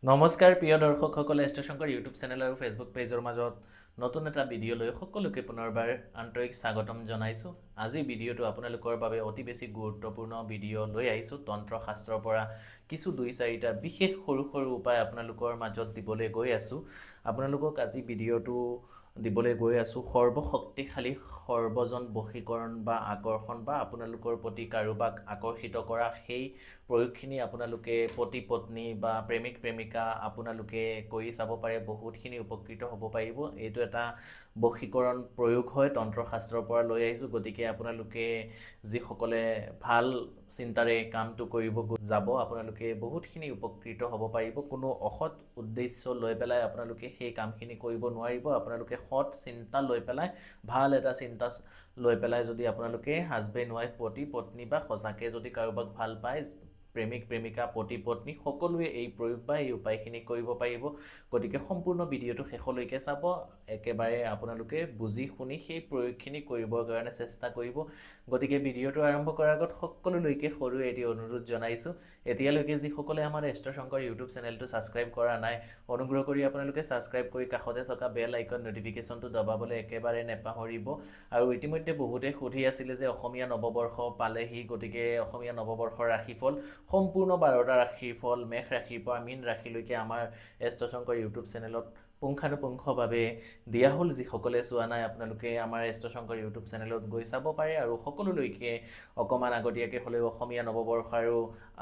নমস্কাৰ প্ৰিয় দৰ্শকসকলে ষ্টেশংকৰ YouTube channel আৰু ফেচবুক পেজৰ মাজত নতুন এটা ভিডিঅ' লৈ সকলোকে পুনৰবাৰ আন্তৰিক স্বাগতম জনাইছোঁ। আজি ভিডিঅ'টো আপোনালোকৰ বাবে অতি বেছি গুৰুত্বপূৰ্ণ ভিডিঅ' লৈ আহিছোঁ। তন্ত্ৰশাস্ত্ৰৰ পৰা কিছু 2-4টা বিশেষ সৰু সৰু উপায় আপোনালোকৰ মাজত দিবলৈ গৈ আছোঁ। আপোনালোকক আজি ভিডিঅ'টো দিবলৈ গৈ আছোঁ সৰ্বশক্তিশালী সৰ্বজন বশীকৰণ বা আকৰ্ষণ বা আপোনালোকৰ প্ৰতি কাৰোবাক আকৰ্ষিত কৰা সেই প্ৰয়োগখিনি আপোনালোকে পতি পত্নী বা প্ৰেমিক প্ৰেমিকা আপোনালোকে কৰি চাব পাৰে, বহুতখিনি উপকৃত হ'ব পাৰিব। এইটো এটা বশীকৰণ প্ৰয়োগ হয়, তন্ত্ৰশাস্ত্ৰৰ পৰা লৈ আহিছোঁ। গতিকে আপোনালোকে যিসকলে ভাল চিন্তাৰে কামটো কৰিব যাব, আপোনালোকে বহুতখিনি উপকৃত হ'ব পাৰিব। কোনো অসৎ উদ্দেশ্য লৈ পেলাই আপোনালোকে সেই কামখিনি কৰিব নোৱাৰিব। আপোনালোকে সৎ চিন্তা লৈ পেলাই, ভাল এটা চিন্তা লৈ পেলাই যদি আপোনালোকে হাজবেণ্ড ৱাইফ পতি পত্নী বা সঁচাকৈ যদি কাৰোবাক ভাল পায়, প্ৰেমিক প্ৰেমিকা পতি পত্নী সকলোৱে এই প্ৰয়োগ বা এই উপায়খিনি কৰিব পাৰিব। গতিকে সম্পূৰ্ণ ভিডিঅ'টো শেষলৈকে চাব, একেবাৰে আপোনালোকে বুজি শুনি সেই প্ৰয়োগখিনি কৰিবৰ কাৰণে চেষ্টা কৰিব। গতিকে ভিডিঅ'টো আৰম্ভ কৰাৰ আগত সকলোলৈকে সৰু এটি অনুৰোধ জনাইছোঁ, এতিয়ালৈকে যিসকলে আমাৰ ষ্টেশংকৰ ইউটিউব চেনেলটো ছাবস্ক্ৰাইব কৰা নাই, অনুগ্ৰহ কৰি আপোনালোকে ছাবস্ক্ৰাইব কৰি কাষতে থকা বেল আইকন নটিফিকেশ্যনটো দবাবলৈ একেবাৰে নেপাহৰিব। আৰু ইতিমধ্যে বহুতে সুধি আছিলে যে অসমীয়া নৱবৰ্ষ পালেহি, গতিকে অসমীয়া নৱবৰ্ষৰ ৰাশিফল সম্পূৰ্ণ 12টা ৰাশিৰ ফল মেষ ৰাশিৰ পৰা মীন ৰাশিলৈকে আমাৰ ষ্টেশংকৰ ইউটিউব চেনেলত পুংখানুপুংখভাৱে দিয়া হ'ল। যিসকলে চোৱা নাই আপোনালোকে আমাৰ ষ্টেশংকৰ ইউটিউব চেনেলত গৈ চাব পাৰে। আৰু সকলোলৈকে অকণমান আগতীয়াকৈ হ'লেও অসমীয়া নৱবৰ্ষ আৰু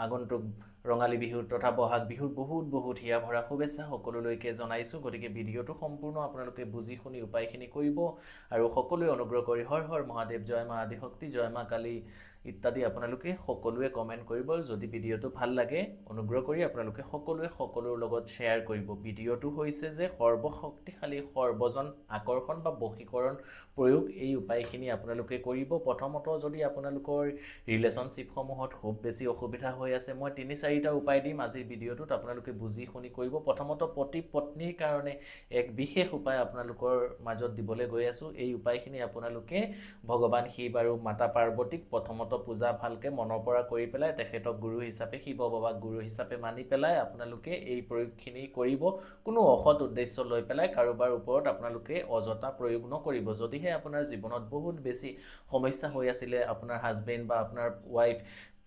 আগন্তুক ৰঙালী বিহু তথা বহাগ বিহুৰ বহুত হিয়া ভৰা শুভেচ্ছা সকলোলৈকে জনাইছোঁ। গতিকে ভিডিঅ'টো সম্পূৰ্ণ আপোনালোকে বুজি শুনি উপায়খিনি কৰিব। আৰু সকলোৱে অনুগ্ৰহ কৰি হৰ হৰ মহাদেৱ, জয় মা আদিশক্তি, জয় মা কালী ইত্যাদি আপোনালোকে সকলোৱে কমেণ্ট কৰিব। যদি ভিডিঅ'টো ভাল লাগে অনুগ্ৰহ কৰি আপোনালোকে সকলোৱে সকলোৰ লগত শ্বেয়াৰ কৰিব। ভিডিঅ'টো হৈছে যে সৰ্বশক্তিশালী সৰ্বজন আকৰ্ষণ বা বশীকৰণ প্ৰয়োগ, এই উপায়খিনি আপোনালোকে কৰিব। প্ৰথমত যদি আপোনালোকৰ ৰিলেশ্যনশ্বিপসমূহত খুব বেছি অসুবিধা হৈ আছে, মই 3-4টা উপায় দিম আজিৰ ভিডিঅ'টোত, আপোনালোকে বুজি শুনি কৰিব। প্ৰথমত পতি পত্নীৰ কাৰণে এক বিশেষ উপায় আপোনালোকৰ মাজত দিবলৈ গৈ আছোঁ। এই উপায়খিনি আপোনালোকে ভগৱান শিৱ আৰু মাতা পাৰ্বতীক প্ৰথমত পূজা ভালকৈ মনৰ পৰা কৰি পেলাই, তেখেতক গুৰু হিচাপে, শিৱ বাবাক গুৰু হিচাপে মানি পেলাই আপোনালোকে এই প্ৰয়োগখিনি কৰিব। কোনো অসৎ উদ্দেশ্য লৈ পেলাই কাৰোবাৰ ওপৰত আপোনালোকে অযথা প্ৰয়োগ নকৰিব। যদিহে আপোনাৰ জীৱনত বহুত বেছি সমস্যা হৈ আছিলে, আপোনাৰ হাজবেণ্ড বা আপোনাৰ ৱাইফ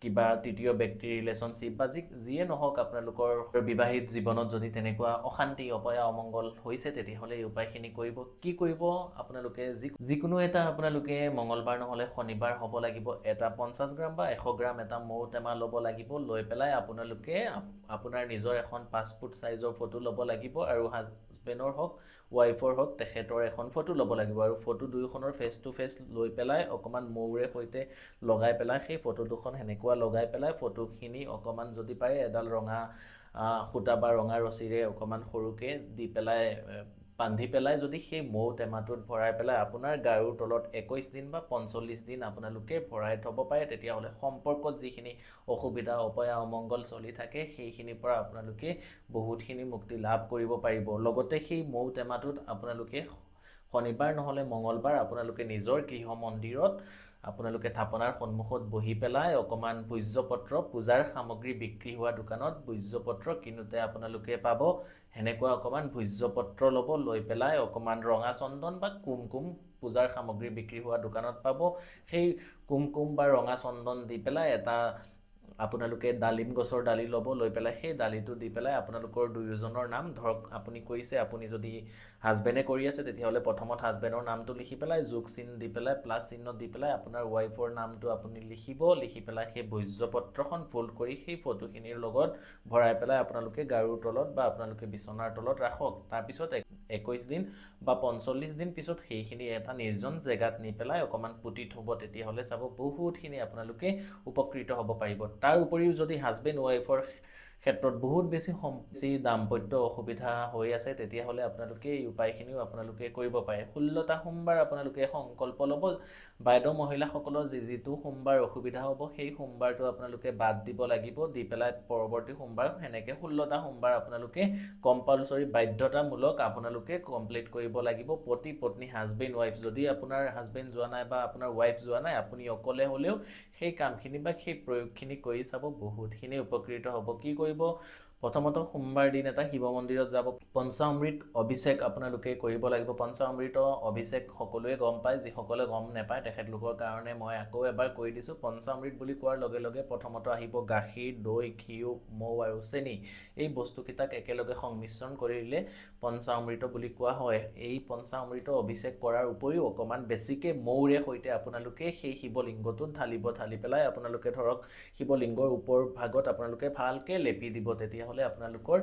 কিবা তৃতীয় ব্যক্তিৰ ৰিলেশ্যনশ্বিপ বা যিয়ে নহওক আপোনালোকৰ বিবাহিত জীৱনত যদি তেনেকুৱা অশান্তি অপয়া অমংগল হৈছে, তেতিয়াহ'লে এই উপায়খিনি কৰিব। কি কৰিব আপোনালোকে, যিকোনো এটা আপোনালোকে মঙলবাৰ নহ'লে শনিবাৰ হ'ব লাগিব, এটা 50 গ্ৰাম বা 100 গ্ৰাম এটা মৌ টেমা ল'ব লাগিব। লৈ পেলাই আপোনালোকে আপোনাৰ নিজৰ এখন পাছপোৰ্ট চাইজৰ ফটো ল'ব লাগিব, আৰু হাজবেণ্ডৰ হওক ৱাইফৰ হওক তেখেতৰ এখন ফটো ল'ব লাগিব। আৰু ফটো দুয়োখনৰ ফেচ টু ফেচ লৈ পেলাই অকণমান মৌৰে সৈতে লগাই পেলাই, সেই ফটো দুখন সেনেকুৱা লগাই পেলাই ফটোখিনি অকণমান যদি পাৰে এডাল ৰঙা সূতা বা ৰঙা ৰছীৰে অকণমান সৰুকৈ দি পেলাই বান্ধি পেলাই যদি সেই মৌ টেমাটোত ভৰাই পেলাই আপোনাৰ গাৰুৰ তলত 21 দিন বা 45 দিন আপোনালোকে ভৰাই থ'ব পাৰে, তেতিয়াহ'লে সম্পৰ্কত যিখিনি অসুবিধা অপয়া অমংগল চলি থাকে সেইখিনিৰ পৰা আপোনালোকে বহুতখিনি মুক্তি লাভ কৰিব পাৰিব। লগতে সেই মৌ টেমাটোত আপোনালোকে শনিবাৰ নহ'লে মঙলবাৰ আপোনালোকে নিজৰ গৃহ মন্দিৰত আপোনালোকে থাপনাৰ সন্মুখত বহি পেলাই অকণমান ভোজ্যপত্ৰ, পূজাৰ সামগ্ৰী বিক্ৰী হোৱা দোকানত ভোজ্যপত্ৰ কিনোতে আপোনালোকে পাব, সেনেকুৱা অকণমান ভোজ্যপত্ৰ ল'ব। লৈ পেলাই অকণমান ৰঙা চন্দন বা কুমকুম পূজাৰ সামগ্ৰী বিক্ৰী হোৱা দোকানত পাব, সেই কুমকুম বা ৰঙা চন্দন দি পেলাই এটা আপোনালোকে ডালিম গছৰ ডালি ল'ব। লৈ পেলাই সেই ডালিটো দি পেলাই আপোনালোকৰ দুয়োজনৰ নাম, ধৰক আপুনি কৰিছে, আপুনি যদি হাজবেণ্ডে কৰি আছে তেতিয়াহ'লে প্ৰথমত হাজবেণ্ডৰ নামটো লিখি পেলাই যোগ চিন দি পেলাই প্লাছ চিহ্ন দি পেলাই আপোনাৰ ৱাইফৰ নামটো আপুনি লিখিব। লিখি পেলাই সেই ভোজ্যপত্ৰখন ফোল্ড কৰি সেই ফটোখিনিৰ লগত ভৰাই পেলাই আপোনালোকে গাৰুৰ তলত বা আপোনালোকে বিচনাৰ তলত ৰাখক। তাৰপিছত 21 দিন বা 45 দিন পিছত সেইখিনি এটা নিৰ্জন জেগাত নি পেলাই অকণমান পুতি থ'ব। তেতিয়াহ'লে চাব বহুতখিনি আপোনালোকে উপকৃত হ'ব পাৰিব। তাৰ উপৰিও যদি হাজবেণ্ড ৱাইফৰ ক্ষেত্ৰত বহুত বেছি দাম্পত্য অসুবিধা হৈ আছে, তেতিয়াহ'লে আপোনালোকে এই উপায়খিনিও আপোনালোকে কৰিব পাৰে। 16টা সোমবাৰ আপোনালোকে সংকল্প ল'ব। বাইদেউ মহিলাসকলৰ যিটো সোমবাৰ অসুবিধা হ'ব সেই সোমবাৰটো আপোনালোকে বাদ দিব লাগিব। দি পেলাই পৰৱৰ্তী সোমবাৰ সেনেকৈ 16টা সোমবাৰ আপোনালোকে কম্পালচৰি বাধ্যতামূলক আপোনালোকে কমপ্লিট কৰিব লাগিব। পতি পত্নী হাজবেণ্ড ৱাইফ, যদি আপোনাৰ হাজবেণ্ড যোৱা নাই বা আপোনাৰ ৱাইফ যোৱা নাই, আপুনি অকলে হ'লেও সেই কামখিনি বা সেই প্ৰয়োগখিনি কৰি চাব, বহুতখিনি উপকৃত হ'ব। কি কৰিব, প্ৰথমত সোমবাৰ দিন এটা শিৱ মন্দিৰত যাব পঞ্চামৃত অভিষেক আপোনালোকে কৰিব লাগিব পঞ্চামৃত অভিষেক সকলোৱে গম পায় যিসকলে গম নাপায় তেখেতলোকৰ কাৰণে মই আকৌ এবাৰ কৈ দিছোঁ পঞ্চামৃত বুলি কোৱাৰ লগে লগে প্ৰথমত আহিব গাখীৰ দৈ ঘিউ মৌ আৰু চেনি এই বস্তুকেইটাক একেলগে সংমিশ্ৰণ কৰিলে পঞ্চামৃত বুলি কোৱা হয় এই পঞ্চামৃত অভিষেক কৰাৰ উপৰিও অকণমান বেছিকৈ মৌৰে সৈতে আপোনালোকে সেই শিৱলিংগটোত ঢালি পেলাই আপোনালোকে ধৰক শিৱলিংগৰ ওপৰ ভাগত আপোনালোকে ভালকৈ লেপি দিব তেতিয়াহ'লে আপোনালোকৰ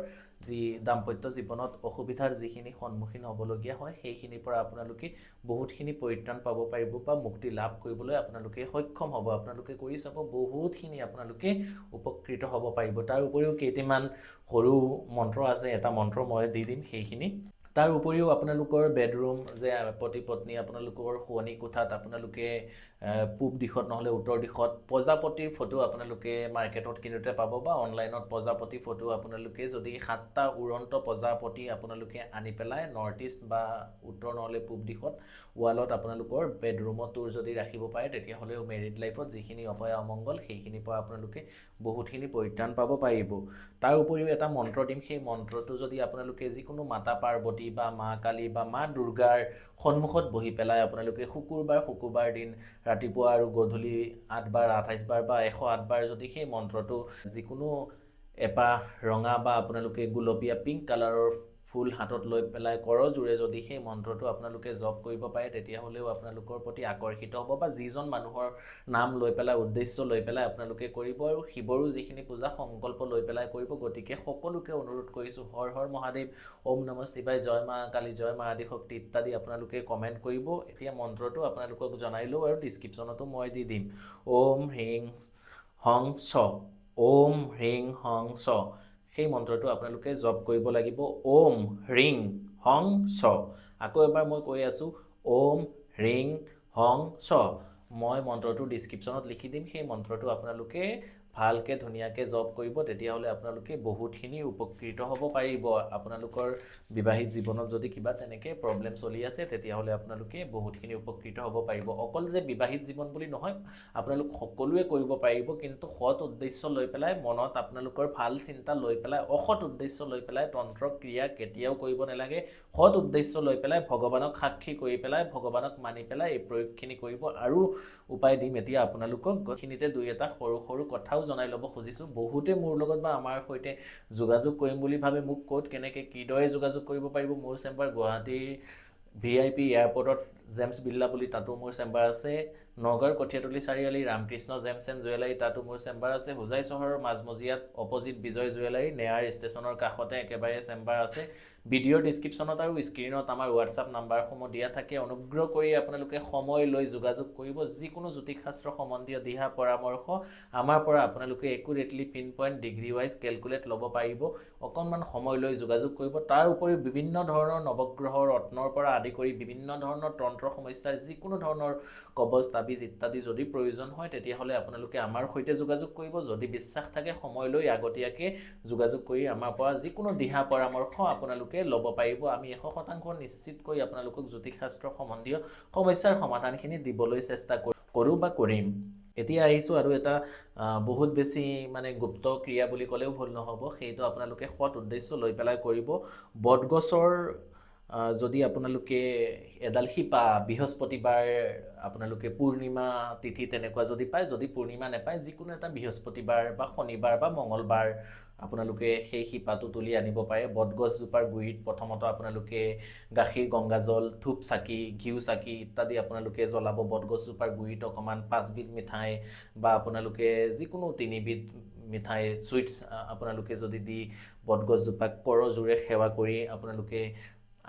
যি দাম্পত্য জীৱনত অসুবিধাৰ যিখিনি সন্মুখীন হ'বলগীয়া হয় সেইখিনিৰ পৰা আপোনালোকে বহুতখিনি পৰিত্ৰাণ পাব পাৰিব বা মুক্তি লাভ কৰিবলৈ আপোনালোকে সক্ষম হ'ব আপোনালোকে কৰি চাব বহুতখিনি আপোনালোকে উপকৃত হ'ব পাৰিব তাৰ উপৰিও কেইটামান সৰু মন্ত্ৰ আছে এটা মন্ত্ৰ মই দি দিম সেইখিনি তাৰ উপৰিও আপোনালোকৰ বেডৰুম যে পতি পত্নী আপোনালোকৰ শোৱনি কোঠাত আপোনালোকে পূব দিশত নহ'লে উত্তৰ দিশত প্ৰজাপতিৰ ফটো আপোনালোকে মাৰ্কেটত কিনোতে পাব বা অনলাইনত প্ৰজাপতি ফটো আপোনালোকে যদি 7টা উড়ন্ত প্ৰজাপতি আপোনালোকে আনি পেলাই নৰ্থ ইষ্ট বা উত্তৰ নহ'লে পূব দিশত ৱালত আপোনালোকৰ বেডৰুমতো যদি ৰাখিব পাৰে তেতিয়াহ'লেও মেৰিড লাইফত যিখিনি অপয়া অমংগল সেইখিনিৰ পৰা আপোনালোকে বহুতখিনি পৰিত্ৰাণ পাব পাৰিব তাৰ উপৰিও এটা মন্ত্ৰ দিম সেই মন্ত্ৰটো যদি আপোনালোকে যিকোনো মাতা পাৰ্বতী বা মা কালী বা মা দুৰ্গাৰ সন্মুখত বহি পেলাই আপোনালোকে শুকুৰবাৰ দিন ৰাতিপুৱা আৰু গধূলি 8 বাৰ 28 বাৰ বা 108 বাৰ যদি সেই মন্ত্ৰটো যিকোনো এপাহ ৰঙা বা আপোনালোকে গুলপীয়া পিংক কালাৰৰ ফুল হাতত লৈ পেলাই কৰজোৰে যদি সেই মন্ত্ৰটো আপোনালোকে জপ কৰিব পাৰে তেতিয়াহ'লেও আপোনালোকৰ প্ৰতি আকৰ্ষিত হ'ব বা যিজন মানুহৰ নাম লৈ পেলাই উদ্দেশ্য লৈ পেলাই আপোনালোকে কৰিব আৰু শিৱৰো যিখিনি পূজা সংকল্প লৈ পেলাই কৰিব গতিকে সকলোকে অনুৰোধ কৰিছোঁ হৰ হৰ মহাদেৱ ওম নমঃ শিৱায় জয় মা কালী জয় মা আদি শক্তি ইত্যাদি আপোনালোকে কমেণ্ট কৰিব এতিয়া মন্ত্ৰটো আপোনালোকক জনাইলোঁ আৰু ডিছক্ৰিপশ্যনতো মই দি দিম ওম হ্ৰিং হং ছ ওম হ্ৰিং হং ছ সেই মন্ত্ৰটো আপোনালোকে জপ কৰিব লাগিব ওম হ্ৰিং হং ছ আকৌ এবাৰ মই কৈ আছোঁ ওম হ্ৰিং হং ছ মই মন্ত্ৰটো ডিছক্ৰিপশ্যনত লিখি দিম সেই মন্ত্ৰটো আপোনালোকে ভালকৈ ধুনীয়াকৈ জপ কৰিব তেতিয়াহ'লে আপোনালোকে বহুতখিনি উপকৃত হ'ব পাৰিব আপোনালোকৰ বিবাহিত জীৱনত যদি কিবা তেনেকৈ প্ৰব্লেম চলি আছে তেতিয়াহ'লে আপোনালোকে বহুতখিনি উপকৃত হ'ব পাৰিব অকল যে বিবাহিত জীৱন বুলি নহয় আপোনালোক সকলোৱে কৰিব পাৰিব কিন্তু সৎ উদ্দেশ্য লৈ পেলাই মনত আপোনালোকৰ ভাল চিন্তা লৈ পেলাই অসৎ উদ্দেশ্য লৈ পেলাই তন্ত্ৰ ক্ৰিয়া কেতিয়াও কৰিব নালাগে সৎ উদ্দেশ্য লৈ পেলাই ভগৱানক সাক্ষী কৰি পেলাই ভগৱানক মানি পেলাই এই প্ৰয়োগখিনি কৰিব আৰু উপায় দিম এতিয়া আপোনালোকক গখিনিতে দুই এটা সৰু সৰু কথাও জনাই ল'ব খুজিছোঁ বহুতে মোৰ লগত বা আমাৰ সৈতে যোগাযোগ কৰিম বুলি ভাবে মোক ক'ত কেনেকৈ কিদৰে যোগাযোগ কৰিব পাৰিব মোৰ চেম্বাৰ গুৱাহাটীৰ VIP এয়াৰপৰ্টত জেমছ বিল্লা বুলি তাতো মোৰ চেম্বাৰ আছে নগৰ কঠিয়াতলি চাৰিআলি ৰামকৃষ্ণ জেমছ এণ্ড জুৱেলাৰী তাতো মোৰ চেম্বাৰ আছে হোজাই চহৰৰ মাজমজিয়াত অপজিট বিজয় জুৱেলাৰী নেয়াৰ ষ্টেচনৰ কাষতে একেবাৰে চেম্বাৰ আছে ভিডিঅ'ৰ ডিছক্ৰিপশ্যনত আৰু স্ক্ৰীনত আমাৰ হোৱাটছআপ নাম্বাৰসমূহ দিয়া থাকে অনুগ্ৰহ কৰি আপোনালোকে সময় লৈ যোগাযোগ কৰিব যিকোনো জ্যোতিষশাস্ত্ৰ সম্বন্ধীয় দিহা পৰামৰ্শ আমাৰ পৰা আপোনালোকে accurately pin point degree wise calculate ল'ব পাৰিব অকণমান সময় লৈ যোগাযোগ কৰিব তাৰ উপৰিও বিভিন্ন ধৰণৰ নৱগ্ৰহৰ ৰত্নৰ পৰা আদি কৰি বিভিন্ন ধৰণৰ তন্ত্ৰ সমস্যাৰ যিকোনো ধৰণৰ কবচ তাবিজ ইত্যাদি যদি প্ৰয়োজন হয় তেতিয়াহ'লে আপোনালোকে আমাৰ সৈতে যোগাযোগ কৰিব যদি বিশ্বাস থাকে সময় লৈ আগতীয়াকৈ যোগাযোগ কৰি আমাৰ পৰা যিকোনো দিহা পৰামৰ্শ আপোনালোকে ল'ব পাৰিব আমি 100% নিশ্চিতকৈ আপোনালোকক জ্যোতিষশাস্ত্ৰ সম্বন্ধীয় সমস্যাৰ সমাধানখিনি দিবলৈ চেষ্টা কৰোঁ বা কৰিম এতিয়া আহিছোঁ আৰু এটা বহুত বেছি মানে গুপ্ত ক্ৰিয়া বুলি ক'লেও ভুল নহ'ব সেইটো আপোনালোকে সৎ উদ্দেশ্য লৈ পেলাই কৰিব বটগছৰ যদি আপোনালোকে এডাল শিপা বৃহস্পতিবাৰ আপোনালোকে পূৰ্ণিমা তিথি তেনেকুৱা যদি পায় যদি পূৰ্ণিমা নাপায় যিকোনো এটা বৃহস্পতিবাৰ বা শনিবাৰ বা মঙ্গলবাৰ আপোনালোকে সেই শিপাটো তুলি আনিব পাৰে বটগছজোপাৰ গুৰিত প্ৰথমতে আপোনালোকে গাখীৰ গংগাজল ধূপ চাকি ঘিউ চাকি ইত্যাদি আপোনালোকে জ্বলাব বটগছজোপাৰ গুৰিত অকণমান 5 বিধ মিঠাই বা আপোনালোকে যিকোনো 3 বিধ মিঠাই সুইটছ আপোনালোকে যদি দি বটগছজোপাক কৰজোৰে সেৱা কৰি আপোনালোকে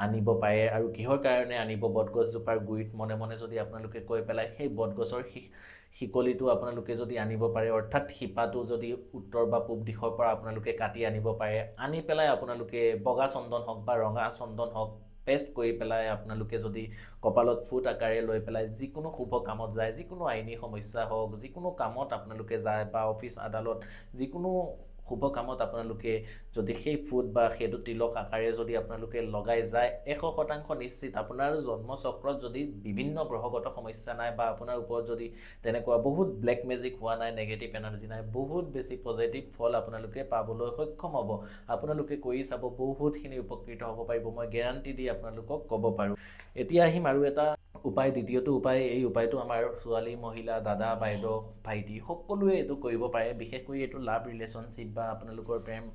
আনিব পাৰে আৰু কিহৰ কাৰণে আনিব বটগছজোপাৰ গুৰিত মনে মনে যদি আপোনালোকে কৈ পেলাই সেই বটগছৰ শিকলিটো আপোনালোকে যদি আনিব পাৰে অৰ্থাৎ শিপাটো যদি উত্তৰ বা পূব দিশৰ পৰা আপোনালোকে কাটি আনিব পাৰে আনি পেলাই আপোনালোকে বগা চন্দন হওক বা ৰঙা চন্দন হওক পেষ্ট কৰি পেলাই আপোনালোকে যদি কপালত ফুট আকাৰে লৈ পেলাই যিকোনো শুভ কামত যায় যিকোনো আইনী সমস্যা হওক যিকোনো কামত আপোনালোকে যায় বা অফিচ আদালত যিকোনো শুভ কামত আপোনালোকে যদি সেই ফুট বা সেইটো তিলক আকাৰে যদি আপোনালোকে লগাই যায় 100% নিশ্চিত আপোনাৰ জন্মচক্ৰত যদি বিভিন্ন গ্ৰহগত সমস্যা নাই বা আপোনাৰ ওপৰত যদি তেনেকুৱা বহুত ব্লেক মেজিক হোৱা নাই নেগেটিভ এনাৰ্জি নাই বহুত বেছি পজিটিভ ফল আপোনালোকে পাবলৈ সক্ষম হ'ব আপোনালোকে কৰি চাব বহুতখিনি উপকৃত হ'ব পাৰিব মই গ্যাৰান্টি দি আপোনালোকক ক'ব পাৰোঁ এতিয়া আহিম আৰু এটা উপায় দ্বিতীয়টো উপায় এই উপায়টো আমাৰ ছোৱালী মহিলা দাদা বাইদেউ ভাইটি সকলোৱে এইটো কৰিব পাৰে বিশেষকৈ এইটো লাভ ৰিলেশ্যনশ্বিপ বা আপোনালোকৰ প্ৰেম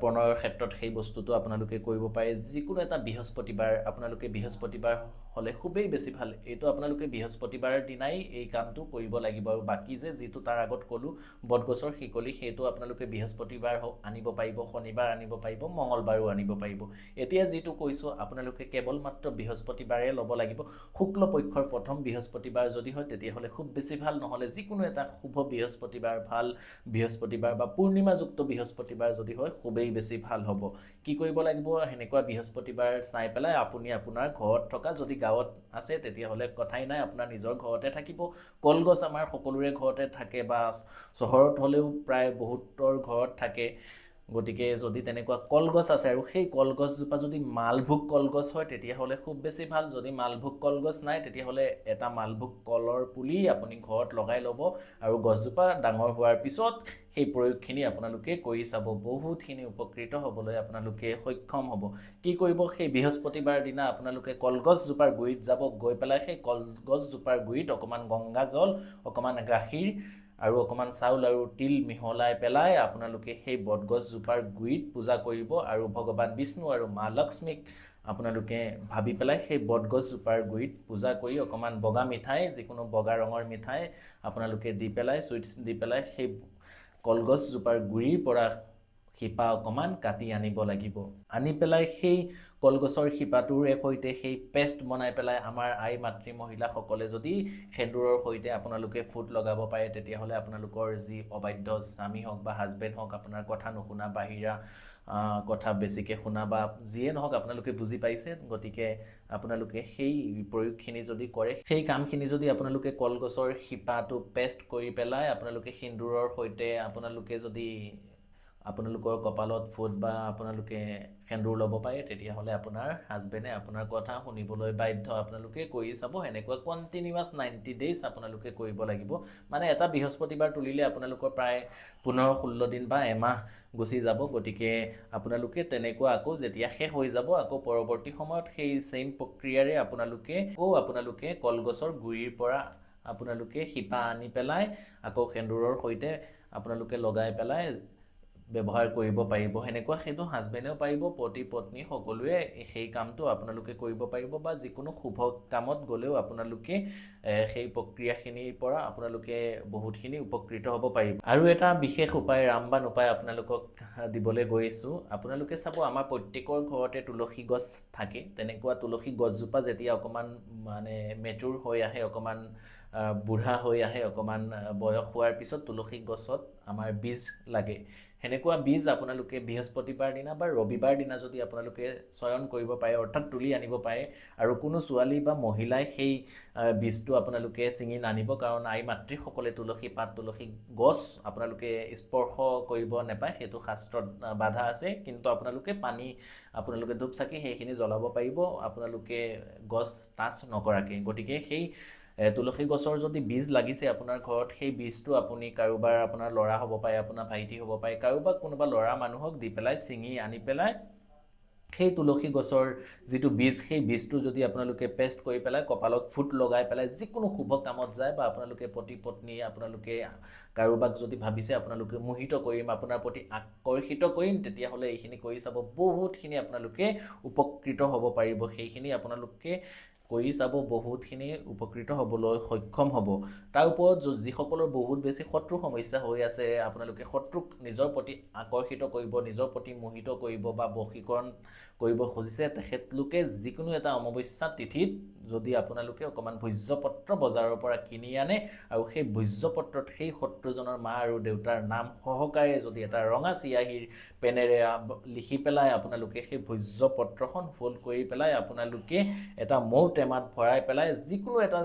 প্ৰণয়ৰ ক্ষেত্ৰত সেই বস্তুটো আপোনালোকে কৰিব পাৰে যিকোনো এটা বৃহস্পতিবাৰ আপোনালোকে বৃহস্পতিবাৰ হ'লে খুবেই বেছি ভাল এইটো আপোনালোকে বৃহস্পতিবাৰৰ দিনাই এই কামটো কৰিব লাগিব আৰু বাকি যে যিটো তাৰ আগত ক'লো বটগছৰ শিকলি সেইটো আপোনালোকে বৃহস্পতিবাৰ আনিব পাৰিব শনিবাৰ আনিব পাৰিব মঙ্গলবাৰো আনিব পাৰিব এতিয়া যিটো কৈছো আপোনালোকে কেৱল মাত্ৰ বৃহস্পতিবাৰে ল'ব লাগিব শুক্ল পক্ষৰ প্ৰথম বৃহস্পতিবাৰ যদি হয় তেতিয়াহ'লে খুব বেছি ভাল নহ'লে যিকোনো এটা শুভ বৃহস্পতিবাৰ ভাল বৃহস্পতিবাৰ বা পূৰ্ণিমাযুক্ত বৃহস্পতিবাৰ যদি হয় খুবেই বেছি ভাল হ'ব কি কৰিব লাগিব হেনেকুৱা বৃহস্পতিবাৰ চাই পেলাই আপুনি আপোনাৰ ঘৰত থকা যদি গাঁৱত আছে তেতিয়াহ'লে কথাই নাই আপোনাৰ নিজৰ ঘৰতে থাকিব কলগছ আমাৰ সকলোৰে ঘৰতে থাকে বা চহৰত হ'লেও প্ৰায় বহুতৰ ঘৰত থাকে গতিকে যদি তেনেকুৱা কলগছ আছে আৰু সেই কলগছজোপা যদি মালভোগ কলগছ হয় তেতিয়াহ'লে খুব বেছি ভাল যদি মালভোগ কলগছ নাই তেতিয়াহ'লে এটা মালভোগ কলৰ পুলি আপুনি ঘৰত লগাই ল'ব আৰু গছজোপা ডাঙৰ হোৱাৰ পিছত সেই প্ৰয়োগখিনি আপোনালোকে কৰি চাব বহুতখিনি উপকৃত হ'বলৈ আপোনালোকে সক্ষম হ'ব কি কৰিব সেই বৃহস্পতিবাৰ দিনা আপোনালোকে কলগছজোপাৰ গুৰিত যাব গৈ পেলাই সেই কলগছজোপাৰ গুৰিত অকমান গংগা জল অকমান গাখীৰ আৰু অকমান চাউল আৰু তিল মিহলাই পেলাই আপোনালোকে সেই বটগছজোপাৰ গুৰিত পূজা কৰিব আৰু ভগৱান বিষ্ণু আৰু মা লক্ষ্মীক আপোনালোকে ভাবি পেলাই সেই বটগছজোপাৰ গুৰিত পূজা কৰি অকমান বগা মিঠাই যিকোনো বগা ৰঙৰ মিঠাই আপোনালোকে দি পেলাই সুইটছ দি পেলাই সেই কলগছজোপাৰ গুৰিৰ পৰা শিপা অকমান কাটি আনিব লাগিব আনি পেলাই সেই কলগছৰ শিপাটোৰ সৈতে সেই পেষ্ট বনাই পেলাই আমাৰ আই মাতৃ মহিলাসকলে যদি সেন্দুৰৰ সৈতে আপোনালোকে ফুট লগাব পাৰে তেতিয়াহ'লে আপোনালোকৰ যি অবাধ্য স্বামী হওক বা হাজবেণ্ড হওক আপোনাৰ কথা নুশুনা বাহিৰা কথা বেছিকে শুনা বা যিয়ে নহওক আপোনালোকে বুজি পাইছে গতিকে আপোনালোকে সেই প্ৰয়োগখিনি যদি কৰে সেই কামখিনি যদি আপোনালোকে কলগছৰ শিপাটো পেষ্ট কৰি পেলাই আপোনালোকে সেন্দুৰৰ সৈতে আপোনালোকে যদি আপোনালোকৰ কপালত ফুট বা আপোনালোকে সেন্দুৰ ল'ব পাৰে তেতিয়াহ'লে আপোনাৰ হাজবেণ্ডে আপোনাৰ কথা শুনিবলৈ বাধ্য আপোনালোকে কৰি চাব এনেকুৱা কন্টিনিউয়াছ 90 ডেজ আপোনালোকে কৰিব লাগিব মানে এটা বৃহস্পতিবাৰ তুলিলে আপোনালোকৰ প্ৰায় 15-16 দিন বা এমাহ গুচি যাব গতিকে আপোনালোকে তেনেকুৱা আকৌ যেতিয়া শেষ হৈ যাব আকৌ পৰৱৰ্তী সময়ত সেই সেম প্ৰক্ৰিয়াৰে আপোনালোকে কলগছৰ গুৰিৰ পৰা আপোনালোকে শিপা আনি পেলাই আকৌ সেন্দুৰৰ সৈতে আপোনালোকে লগাই পেলাই ব্যৱহাৰ কৰিব পাৰিব হেনেকুৱা হেতু হাজবেণ্ডেও পাৰিব পতি পত্নী সকলোৱে সেই কামটো আপোনালোকে কৰিব পাৰিব বা যিকোনো শুভ কামত গলেও আপোনালোকে সেই প্ৰক্ৰিয়াখিনিৰ পৰা আপোনালোকে বহুতখিনি উপকৃত হ'ব পাৰিব আৰু এটা বিশেষ উপায় ৰামবান উপায় আপোনালোকক দিবলৈ গৈছো আপোনালোকে চাব আমাৰ প্ৰত্যেকৰ ঘৰতে তুলসী গছ থাকে তেনেকুৱা তুলসী গছজোপা যেতিয়া অকমান মানে মেচুৰ হৈ আহে অকমান বুঢ়া হৈ আহে অকমান বয়স হোৱাৰ পিছত তুলসী গছত আমাৰ বীজ লাগে হেনেকুৱা বীজ আপোনালোকে বৃহস্পতিবাৰ দিনা বা ৰবিবাৰ দিনা যদি আপোনালোকে চয়ন কৰিব পাৰে অৰ্থাৎ তুলি আনিব পাৰে আৰু কোনো ছোৱালী বা মহিলাই সেই বীজটো আপোনালোকে চিঙি নানিব কাৰণ আই মাতৃ সকলে তুলসী পাত তুলসী গছ আপোনালোকে স্পৰ্শ কৰিব নেপায় হেতু শাস্ত্ৰত বাধা আছে কিন্তু আপোনালোকে পানী আপোনালোকে ধূপ চাকি সেইখিনি জ্বলাব পাৰিব আপোনালোকে গছ টাচ নকৰাকে গতিকে সেই তুলসী গছৰ যদি বীজ লাগিছে আপোনাৰ ঘৰত সেই বীজটো আপুনি কাৰোবাৰ আপোনাৰ ল'ৰা হ'ব পাৰে আপোনাৰ ভাইটি হ'ব পাৰে কাৰোবাক কোনোবা ল'ৰা মানুহক দি পেলাই চিঙি আনি পেলাই সেই তুলসী গছৰ যিটো বীজ সেই বীজটো যদি আপোনালোকে পেষ্ট কৰি পেলাই কপালত ফুট লগাই পেলাই যিকোনো শুভ কামত যায় বা আপোনালোকে পতি পত্নী আপোনালোকে কাৰোবাক যদি ভাবিছে আপোনালোকে মোহিত কৰিম আপোনাৰ প্ৰতি আকৰ্ষিত কৰিম তেতিয়াহ'লে এইখিনি কৰি চাব বহুতখিনি আপোনালোকে উপকৃত হ'ব পাৰিব সেইখিনি আপোনালোকে কৰি চাব বহুতখিনি উপকৃত হ'বলৈ সক্ষম হ'ব তাৰ ওপৰত যিসকলৰ বহুত বেছি শত্ৰু সমস্যা হৈ আছে আপোনালোকে শত্ৰুক নিজৰ প্ৰতি আকৰ্ষিত কৰিব নিজৰ প্ৰতি মোহিত কৰিব বা বশীকৰণ কৰিব খুজিছে তেখেতলোকে যিকোনো এটা অমাৱস্যা তিথিত যদি আপোনালোকে অকমান ভোজ্যপত্ৰ বজাৰৰ পৰা কিনি আনে আৰু সেই ভোজ্যপত্ৰত সেই শত্ৰুজনৰ মা আৰু দেউতাৰ নাম সহকাৰে যদি এটা ৰঙা চিয়াহীৰ পেনেৰে লিখি পেলাই আপোনালোকে সেই ভোজ্যপত্ৰখন ফোল্ড কৰি পেলাই আপোনালোকে এটা মৌ টেমাত ভৰাই পেলাই যিকোনো এটা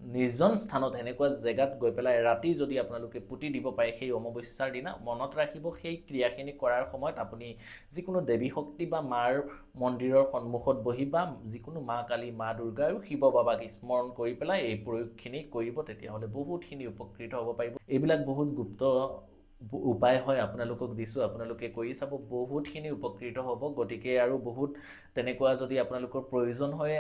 নিৰ্জন স্থানত এনেকুৱা জেগাত গৈ পেলাই ৰাতি যদি আপোনালোকে পুতি দিব পাৰে সেই অমাৱস্যাৰ দিনা মনত ৰাখিব সেই ক্ৰিয়াখিনি কৰাৰ সময়ত আপুনি যিকোনো দেৱী শক্তি বা মাৰ মন্দিৰৰ সন্মুখত বহি বা যিকোনো মা কালী মা দুৰ্গা আৰু শিৱ বাবাক স্মৰণ কৰি পেলাই এই প্ৰয়োগখিনি কৰিব তেতিয়াহ'লে বহুতখিনি উপকৃত হ'ব পাৰিব এইবিলাক বহুত গুপ্ত উপায় হয় আপোনালোকক দিছোঁ আপোনালোকে কৰি চাব বহুতখিনি উপকৃত হ'ব গতিকে আৰু বহুত তেনেকুৱা যদি আপোনালোকৰ প্ৰয়োজন হয়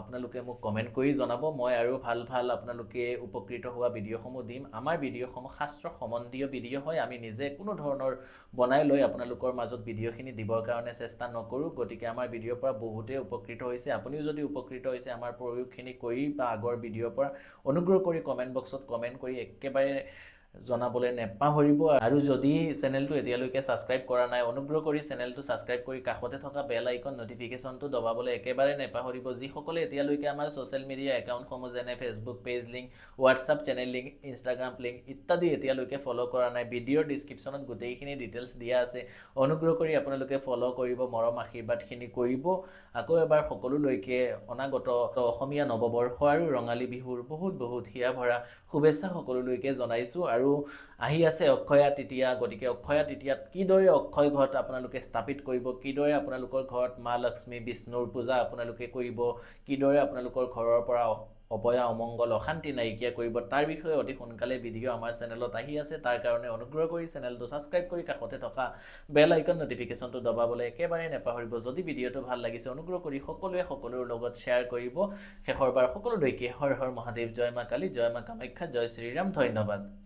আপোনালোকে মোক কমেণ্ট কৰি জনাব মই আৰু ভাল ভাল আপোনালোকে উপকৃত হোৱা ভিডিঅ'সমূহ দিম আমাৰ ভিডিঅ'সমূহ শাস্ত্ৰ সম্বন্ধীয় ভিডিঅ' হয় আমি নিজে কোনো ধৰণৰ বনাই লৈ আপোনালোকৰ মাজত ভিডিঅ'খিনি দিবৰ কাৰণে চেষ্টা নকৰোঁ গতিকে আমাৰ ভিডিঅ'ৰ পৰা বহুতেই উপকৃত হৈছে আপুনিও যদি উপকৃত হৈছে আমাৰ প্ৰয়োগখিনি কৰি বা আগৰ ভিডিঅ'ৰ পৰা অনুগ্ৰহ কৰি কমেণ্ট বক্সত কমেণ্ট কৰি একেবাৰে জনাবলৈ নেপাহৰিব আৰু যদি চেনেলটো এতিয়ালৈকে ছাবস্ক্ৰাইব কৰা নাই অনুগ্ৰহ কৰি চেনেলটো ছাবস্ক্ৰাইব কৰি কাষতে থকা বেল আইকন নটিফিকেশ্যনটো দবাবলৈ একেবাৰে নেপাহৰিব যিসকলে এতিয়ালৈকে আমাৰ ছ'চিয়েল মিডিয়া একাউণ্টসমূহ যেনে Facebook page link WhatsApp channel link Instagram link ইত্যাদি এতিয়ালৈকে ফ'ল' কৰা নাই ভিডিঅ'ৰ ডিছক্ৰিপশ্যনত গোটেইখিনি ডিটেইলছ দিয়া আছে অনুগ্ৰহ কৰি আপোনালোকে ফ'ল' কৰিব মৰম আশীৰ্বাদখিনি কৰিব আকৌ এবাৰ সকলোলৈকে অনাগত অসমীয়া নৱবৰ্ষ আৰু ৰঙালী বিহুৰ বহুত হিয়া ভৰা শুভেচ্ছা সকলোলৈকে জনাইছোঁ আৰু আহি আছে অক্ষয়া তৃতীয়া গতিকে অক্ষয়া তৃতীয়াত কিদৰে অক্ষয় ঘট আপোনালোকে স্থাপিত কৰিব কিদৰে আপোনালোকৰ ঘৰত মা লক্ষ্মী বিষ্ণুৰ পূজা আপোনালোকে কৰিব কিদৰে আপোনালোকৰ ঘৰৰ পৰা অপয়া অমংগল অশান্তি নাইকিয়া কৰিব তাৰ বিষয়ে অতি সোনকালে ভিডিঅ' আমাৰ চেনেলত আহি আছে তাৰ কাৰণে অনুগ্ৰহ কৰি চেনেলটো ছাবস্ক্ৰাইব কৰি কাষতে থকা বেল আইকন নটিফিকেশ্যনটো দবাবলৈ একেবাৰে নেপাহৰিব যদি ভিডিঅ'টো ভাল লাগিছে অনুগ্ৰহ কৰি সকলোৱে সকলোৰ লগত শ্বেয়াৰ কৰিব শেষৰবাৰ সকলোলৈকে হৰ হৰ মহাদেৱ জয় মা কালী জয় মা কামাখ্যা জয় শ্ৰীৰাম ধন্যবাদ